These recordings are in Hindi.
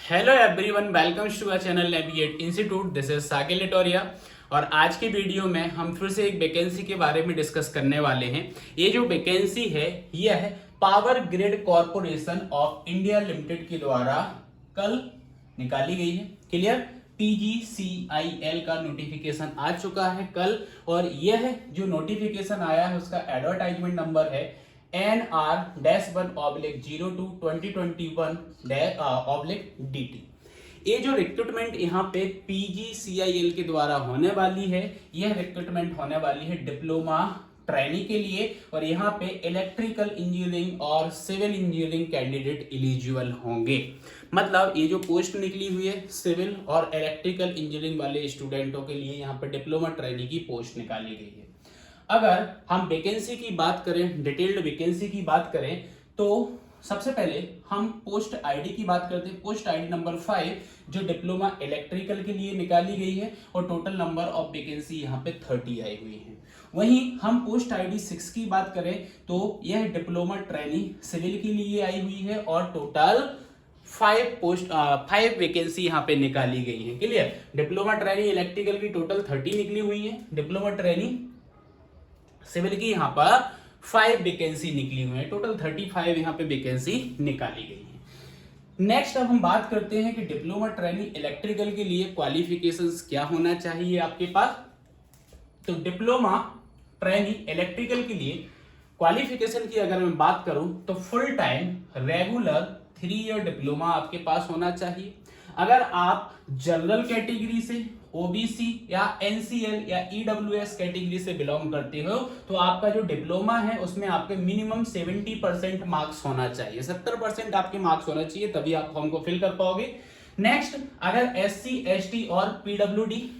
Hello everyone, welcome to our channel navigate institute. This is साकिल लिटोरिया और आज की वीडियो में हम फिर से एक वैकेंसी के बारे में डिस्कस करने वाले हैं। ये जो वैकेंसी है यह है power grid corporation of India limited के द्वारा कल निकाली गई है। क्लियर? PGCIL का नोटिफिकेशन आ चुका है कल और यह जो नोटिफिकेशन आया है उसका एडवर्टाइजमेंट नंबर है NR-1/2021/DT। ये जो रिक्रूटमेंट यहाँ पे PGCIL के द्वारा होने वाली है, यह रिक्रूटमेंट होने वाली है डिप्लोमा ट्रेनी के लिए और यहाँ पे इलेक्ट्रिकल इंजीनियरिंग और सिविल इंजीनियरिंग कैंडिडेट एलिजिबल होंगे। मतलब ये जो पोस्ट निकली हुई है सिविल और इलेक्ट्रिकल इंजीनियरिंग वाले स्टूडेंटों के लिए यहाँ पे डिप्लोमा ट्रेनी की पोस्ट निकाली गई है। अगर हम वैकेंसी की बात करें, डिटेल्ड वैकेंसी की बात करें तो सबसे पहले हम पोस्ट आईडी की बात करते हैं। पोस्ट आईडी नंबर 5 जो डिप्लोमा इलेक्ट्रिकल के लिए निकाली गई है और टोटल नंबर ऑफ वैकेंसी यहाँ पे 30 आई हुई है। वहीं हम पोस्ट आईडी 6 की बात करें तो यह डिप्लोमा ट्रेनी सिविल के लिए आई हुई है और टोटल 5 वैकेंसी यहाँ पे निकाली गई है। क्लियर? डिप्लोमा ट्रेनी इलेक्ट्रिकल की टोटल 30 निकली हुई है, डिप्लोमा ट्रेनी सिविल की यहाँ पर 5 वैकेंसी निकली हुई है, टोटल 35 यहाँ पे वैकेंसी निकाली गई है। नेक्स्ट अब हम बात करते हैं कि डिप्लोमा ट्रेनी इलेक्ट्रिकल के लिए क्वालिफिकेशंस क्या होना चाहिए आपके पास। तो डिप्लोमा ट्रेनी इलेक्ट्रिकल के लिए क्वालिफिकेशन की अगर मैं बात करूं तो full time regular 3 year diploma आपके पास होना चाहिए। अगर आप जनरल कैटेगरी से, ओबीसी या एनसीएल या ईडब्ल्यूएस कैटेगरी से बिलोंग करते हो तो आपका जो डिप्लोमा है उसमें आपके मिनिमम 70% मार्क्स होना चाहिए, 70% आपके मार्क्स होना चाहिए, तभी आप फॉर्म को फिल कर पाओगे। नेक्स्ट, अगर एससी एसटी और पीडब्ल्यूडी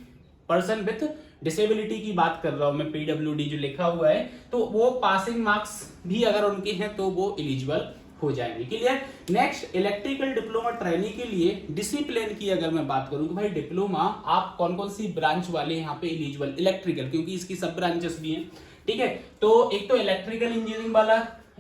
पर्सन विथ डिसेबिलिटी की बात कर रहा हूं मैं, पीडब्ल्यूडी जो लिखा हुआ है तो वो पासिंग मार्क्स भी अगर उनके हैं तो वो एलिजिबल हो जाएंगे। Clear? Next, electrical diploma trainee के लिए डिसिप्लिन की अगर मैं बात करूं तो भाई डिप्लोमा आप कौन कौन सी ब्रांच वाले यहाँ पे एलिजिबल, इलेक्ट्रिकल क्योंकि इसकी सब ब्रांचेस भी हैं। ठीक है, तो एक तो इलेक्ट्रिकल इंजीनियरिंग वाला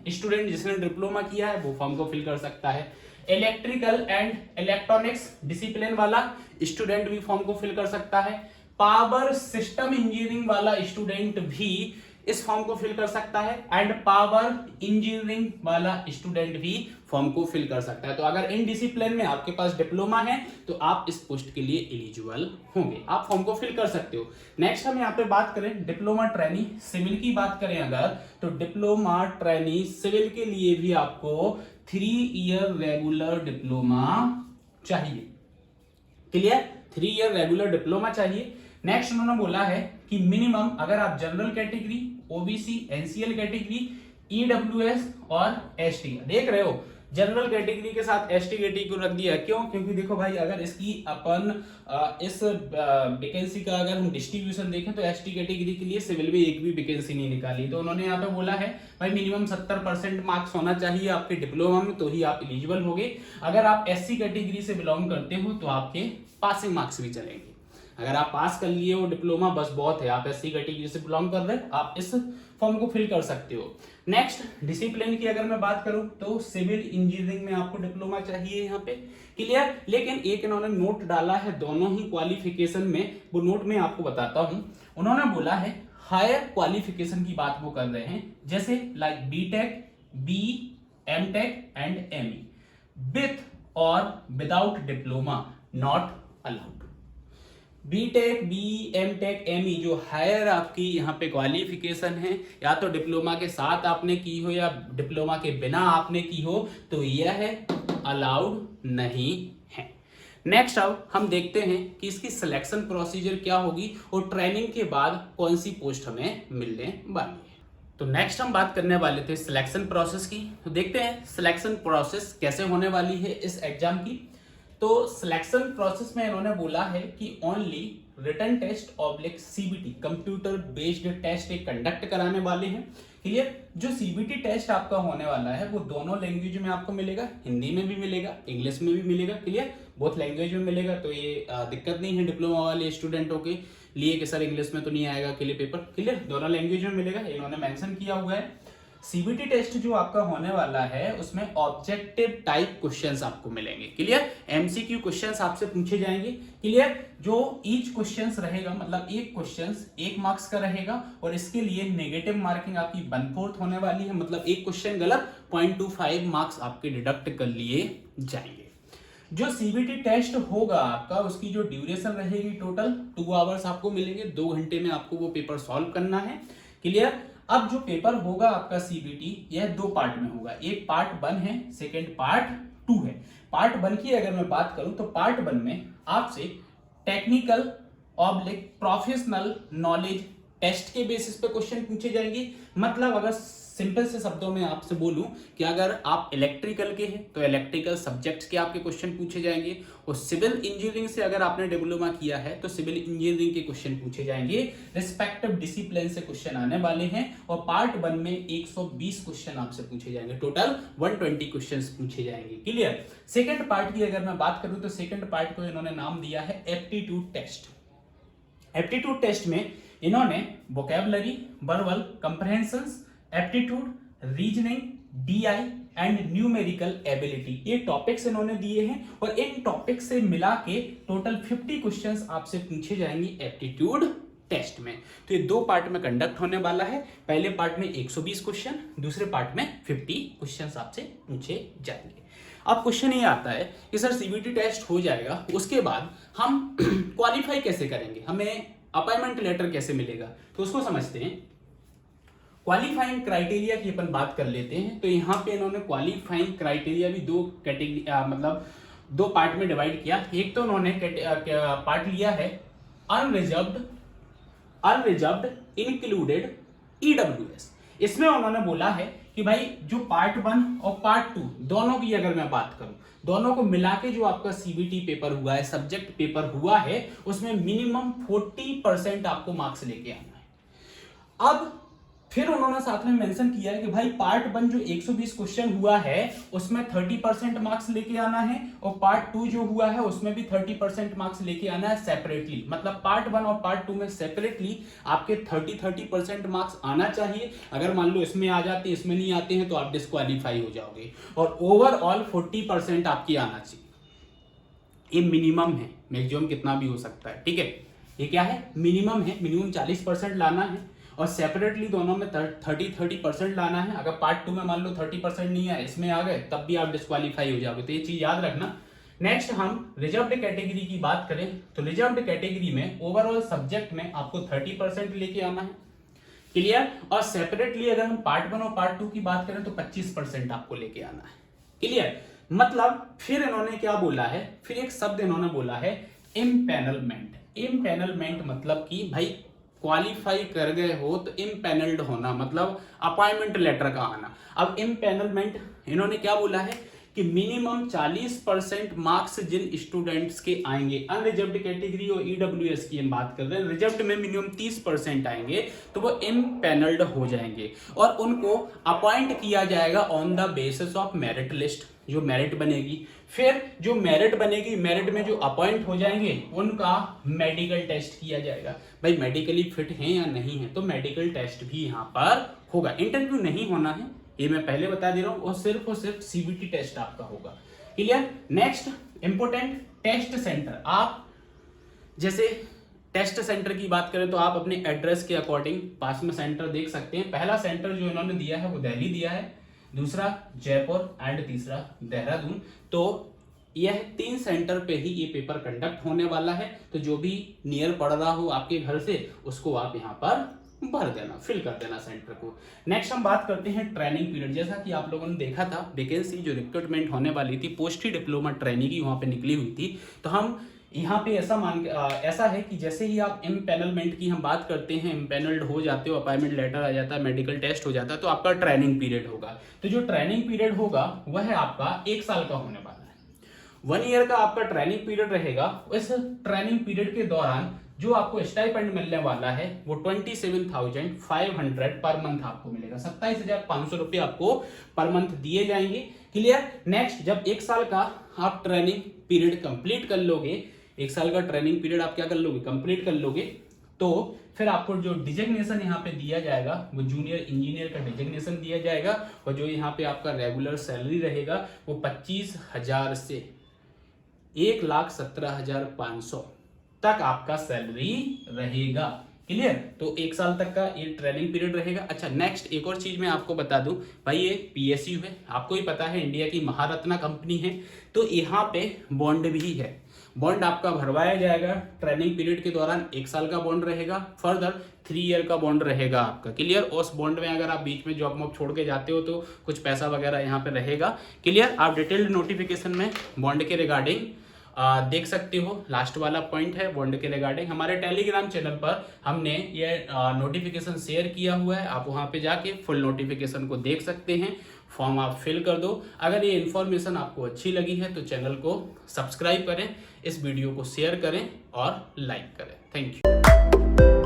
स्टूडेंट जिसने डिप्लोमा किया है वो फॉर्म को फिल कर सकता है। इलेक्ट्रिकल एंड इलेक्ट्रॉनिक्स डिसिप्लिन वाला स्टूडेंट भी फॉर्म को फिल कर सकता है। पावर सिस्टम इंजीनियरिंग वाला स्टूडेंट भी इस फॉर्म को फिल कर सकता है एंड पावर इंजीनियरिंग वाला स्टूडेंट भी फॉर्म को फिल कर सकता है। तो अगर इन डिसिप्लिन में आपके पास डिप्लोमा है तो आप इस पोस्ट के लिए एलिजिबल होंगे, आप फॉर्म को फिल कर सकते हो। नेक्स्ट हम यहाँ पे बात करें डिप्लोमा ट्रेनी सिविल की बात करें अगर, तो डिप्लोमा ट्रेनी सिविल के लिए भी आपको 3 ईयर रेगुलर डिप्लोमा चाहिए। क्लियर? 3 ईयर रेगुलर डिप्लोमा चाहिए। नेक्स्ट उन्होंने बोला है कि मिनिमम अगर आप general category, OBC, NCL category, EWS और एसटी देख रहे हो, जनरल कैटेगरी के साथ एसटी कैटेगरी को रख दिया। क्यों? क्योंकि देखो भाई अगर इसकी अपन इस वैकेंसी का अगर हम डिस्ट्रीब्यूशन देखें तो एसटी कैटेगरी के लिए सिविल में एक भी वैकेंसी नहीं निकाली, तो उन्होंने यहाँ पे बोला है भाई मिनिमम 70% मार्क्स होना चाहिए आपके डिप्लोमा में तो ही आप एलिजिबल होगे। अगर आप एससी कैटेगरी से बिलोंग करते हो तो आपके पासिंग मार्क्स भी चलेंगे। अगर आप पास कर लिए हो डिप्लोमा बस बहुत है, आप एससी कैटेगरी से बिलोंग कर रहे हैं, आप इस फॉर्म को फिल कर सकते हो। नेक्स्ट, डिसिप्लिन की अगर मैं बात करूं तो सिविल इंजीनियरिंग में आपको डिप्लोमा चाहिए यहाँ पे। क्लियर? लेकिन एक इन्होंने नोट डाला है दोनों ही क्वालिफिकेशन में, वो नोट में आपको बताता हूं। उन्होंने बोला है हायर क्वालिफिकेशन की बात वो कर रहे हैं, जैसे like BTech, B MTech and ME with और without diploma not allowed. BTech, B MTech, ME जो हायर आपकी यहाँ पे क्वालिफिकेशन है, या तो डिप्लोमा के साथ आपने की हो या डिप्लोमा के बिना आपने की हो, तो यह अलाउड नहीं है। नेक्स्ट अब हम देखते हैं कि इसकी सिलेक्शन प्रोसीजर क्या होगी और ट्रेनिंग के बाद कौन सी पोस्ट हमें मिलने वाली है। तो नेक्स्ट हम बात करने वाले थे सिलेक्शन प्रोसेस की, तो देखते हैं सिलेक्शन प्रोसेस कैसे होने वाली है इस एग्जाम की। तो सिलेक्शन प्रोसेस में इन्होंने बोला है कि only written test oblique CBT computer based test एक कंडक्ट कराने वाले हैं। क्लियर? जो सीबीटी टेस्ट आपका होने वाला है वो दोनों लैंग्वेज में आपको मिलेगा, हिंदी में भी मिलेगा, इंग्लिश में भी मिलेगा। क्लियर? बोथ लैंग्वेज में मिलेगा, तो ये दिक्कत नहीं है डिप्लोमा वाले स्टूडेंटों के लिए कि सर इंग्लिश में तो नहीं आएगा क्लियर पेपर। क्लियर? दोनों लैंग्वेज में मिलेगा, इन्होंने मेंशन किया हुआ है। सीबीटी टेस्ट जो आपका होने वाला है उसमें ऑब्जेक्टिव टाइप क्वेश्चंस आपको मिलेंगे। क्लियर? एमसीक्यू क्वेश्चंस आपसे पूछे जाएंगे। क्लियर? जो ईच क्वेश्चंस रहेगा मतलब एक क्वेश्चंस 1 मार्क्स का रहेगा और इसके लिए नेगेटिव मार्किंग आपकी 1/4 होने वाली है, मतलब एक क्वेश्चन गलत 0.25 मार्क्स आपके डिडक्ट कर लिए जाएंगे। जो सीबीटी टेस्ट होगा आपका उसकी जो ड्यूरेशन रहेगी टोटल 2 आवर्स आपको मिलेंगे, 2 घंटे में आपको वो पेपर सॉल्व करना है। क्लियर? अब जो पेपर होगा आपका सीबीटी यह 2 पार्ट में होगा, एक पार्ट 1 है, सेकेंड पार्ट 2 है। पार्ट 1 की अगर मैं बात करूं तो पार्ट 1 में आपसे technical oblique professional knowledge test के बेसिस पे क्वेश्चन पूछे जाएंगे। मतलब अगर सिंपल से शब्दों में आपसे बोलूं कि अगर आप इलेक्ट्रिकल के हैं तो इलेक्ट्रिकल सब्जेक्ट्स के आपके क्वेश्चन पूछे जाएंगे, और सिविल इंजीनियरिंग से अगर आपने डिप्लोमा किया है तो सिविल इंजीनियरिंग के क्वेश्चन पूछे जाएंगे, रिस्पेक्टिव डिसिप्लिन से क्वेश्चन आने वाले हैं। और पार्ट 1 में 120 क्वेश्चन आपसे पूछे जाएंगे, टोटल 120 क्वेश्चन पूछे जाएंगे। क्लियर? सेकेंड पार्ट की अगर मैं बात करूं तो सेकेंड पार्ट को इन्होंने नाम दिया है एप्टीट्यूड टेस्ट। एप्टीट्यूड टेस्ट में इन्होंने vocabulary, verbal comprehensions, aptitude, reasoning, DI and numerical ability, ये टॉपिक्स इन्होंने दिए हैं और इन टॉपिक से मिला के टोटल 50 क्वेश्चंस आपसे पूछे जाएंगे एप्टीट्यूड टेस्ट में। तो ये 2 पार्ट में कंडक्ट होने वाला है। पहले पार्ट में 120 क्वेश्चन, दूसरे पार्ट में 50 क्वेश्चंस आपसे पूछे जाएंगे। अब क्वेश्चन ये आता है कि सर सीबीटी टेस्ट हो जाएगा, उसके बाद हम क्वालिफाई कैसे करेंगे, हमें अपॉइंटमेंट लेटर कैसे मिलेगा? तो उसको समझते हैं। क्वालिफाइंग क्राइटेरिया की अपन बात कर लेते हैं। तो यहाँ पे इन्होंने क्वालिफाइंग क्राइटेरिया भी 2 कैटेगरी मतलब 2 पार्ट में डिवाइड किया। एक तो उन्होंने पार्ट लिया है अनरिजर्व्ड इंक्लूडेड ईडब्ल्यूएस। इसमें उन्होंने बोला है कि भाई जो पार्ट 1 और पार्ट 2 दोनों की अगर मैं बात करूं, दोनों को मिला के जो आपका सीबीटी पेपर हुआ है, सब्जेक्ट पेपर हुआ है, उसमें मिनिमम 40% आपको मार्क्स लेके आना है। अब फिर उन्होंने साथ में मेंशन किया है कि भाई पार्ट 1 जो 120 क्वेश्चन हुआ है उसमें 30% मार्क्स लेके आना है, और पार्ट 2 जो हुआ है उसमें भी 30% मार्क्स लेके आना है सेपरेटली। मतलब पार्ट 1 और पार्ट 2 में सेपरेटली आपके 30% मार्क्स आना चाहिए। अगर मान लो इसमें आ जाते हैं, इसमें नहीं आते हैं तो आप डिस्क्वालीफाई हो जाओगे, और ओवरऑल 40% आपकी आना चाहिए। ये मिनिमम है, मैक्सिमम कितना भी हो सकता है। ठीक है, ये क्या है? मिनिमम है, मिनिमम 40% लाना है, और सेपरेटली दोनों में 30% लाना है। अगर पार्ट 2 में मान लो 30% नहीं है, इसमें आ गए, तब भी आप डिस्क्वालीफाई हो जाओगे। तो ये चीज याद रखना। नेक्स्ट हम रिजर्व्ड कैटेगरी की बात करें तो रिजर्व्ड कैटेगरी में ओवरऑल सब्जेक्ट में आपको 30% लेके आना है। क्लियर? और सेपरेटली अगर हम पार्ट 1 और पार्ट 2 की बात करें तो 25% आपको लेके आना है। क्लियर? मतलब फिर इन्होंने क्या बोला है, फिर एक शब्द इन्होंने बोला है इम्पैनलमेंट। इम्पैनलमेंट मतलब कि भाई क्वालिफाई कर गए हो तो इम्पैनल्ड होना, मतलब अपॉइंटमेंट लेटर का आना। अब इम्पैनलमेंट इन्होंने क्या बोला है कि मिनिमम 40% मार्क्स जिन स्टूडेंट्स के आएंगे, अनरिजर्व्ड कैटेगरी और ईडब्ल्यूएस की हम बात कर रहे हैं, रिजर्व्ड में मिनिमम 30% आएंगे तो वो इम्पैनल्ड हो जाएंगे और उनको अपॉइंट किया जाएगा on the basis of merit list, जो मेरिट बनेगी। फिर जो मेरिट बनेगी, मेरिट में जो अपॉइंट हो जाएंगे उनका मेडिकल टेस्ट किया जाएगा। भाई मेडिकली फिट हैं या नहीं है, तो मेडिकल टेस्ट भी यहाँ पर होगा। इंटरव्यू नहीं होना है, ये मैं पहले बता दे रहा हूं, और सिर्फ सीबीटी टेस्ट आपका होगा। Clear? Next important, test centre. आप जैसे टेस्ट सेंटर की बात करें तो आप अपने एड्रेस के अकॉर्डिंग पास में सेंटर देख सकते हैं। पहला सेंटर जो इन्होंने दिया है वो दिल्ली दिया है, दूसरा जयपुर एंड तीसरा देहरादून। तो यह 3 सेंटर पे ही ये पेपर कंडक्ट होने वाला है। तो जो भी नियर पड़ रहा हो आपके घर से उसको आप यहाँ पर भर देना, फिल कर देना सेंटर को। नेक्स्ट हम बात करते हैं ट्रेनिंग पीरियड। जैसा कि आप लोगों ने देखा था वैकेंसी जो रिक्रूटमेंट होने वाली थी पोस्ट ही डिप्लोमा ट्रेनिंग की वहाँ पे निकली हुई थी। तो हम यहाँ पे ऐसा है कि जैसे ही आप इम्पैनलमेंट की हम बात करते हैं, इम्पैनल्ड हो जाते हो, अपॉइंटमेंट लेटर आ जाता है, मेडिकल टेस्ट हो जाता है, तो आपका ट्रेनिंग पीरियड होगा। तो जो ट्रेनिंग पीरियड होगा वह है आपका 1 साल का होने वाला है। 1 ईयर का आपका ट्रेनिंग पीरियड रहेगा। इस ट्रेनिंग पीरियड के दौरान जो आपको स्टाइपेंड मिलने वाला है वो 27,500 पर मंथ आपको मिलेगा। 27,500 रुपये आपको पर मंथ दिए जाएंगे। क्लियर? नेक्स्ट, जब 1 साल का आप ट्रेनिंग पीरियड कंप्लीट कर लोगे, 1 साल का ट्रेनिंग पीरियड आप क्या कर लोगे, कंप्लीट कर लोगे, तो फिर आपको जो डिजिग्नेशन यहाँ पे दिया जाएगा वो जूनियर इंजीनियर का डिजिग्नेशन दिया जाएगा, और जो यहाँ पे आपका रेगुलर सैलरी रहेगा वो 25,000 से 1,17,500 तक आपका सैलरी रहेगा। क्लियर? तो 1 साल तक का ये ट्रेनिंग पीरियड रहेगा। अच्छा, नेक्स्ट एक और चीज मैं आपको बता दूं भाई, ये पीएसयू है, आपको ही पता है इंडिया की महारत्ना कंपनी है, तो यहाँ पे बॉन्ड भी है। बॉन्ड आपका भरवाया जाएगा ट्रेनिंग पीरियड के दौरान, 1 साल का बॉन्ड रहेगा, फर्दर 3 ईयर का बॉन्ड रहेगा आपका। क्लियर? उस बॉन्ड में अगर आप बीच में जॉब वॉब छोड़ के जाते हो तो कुछ पैसा वगैरह यहाँ पे रहेगा। क्लियर? आप डिटेल्ड नोटिफिकेशन में बॉन्ड के रिगार्डिंग देख सकते हो। लास्ट वाला पॉइंट है बॉन्ड के रिगार्डिंग, हमारे टेलीग्राम चैनल पर हमने ये नोटिफिकेशन शेयर किया हुआ है, आप वहां पे जाके फुल नोटिफिकेशन को देख सकते हैं। फॉर्म आप फिल कर दो। अगर ये इन्फॉर्मेशन आपको अच्छी लगी है तो चैनल को सब्सक्राइब करें, इस वीडियो को शेयर करें और लाइक करें। Thank you.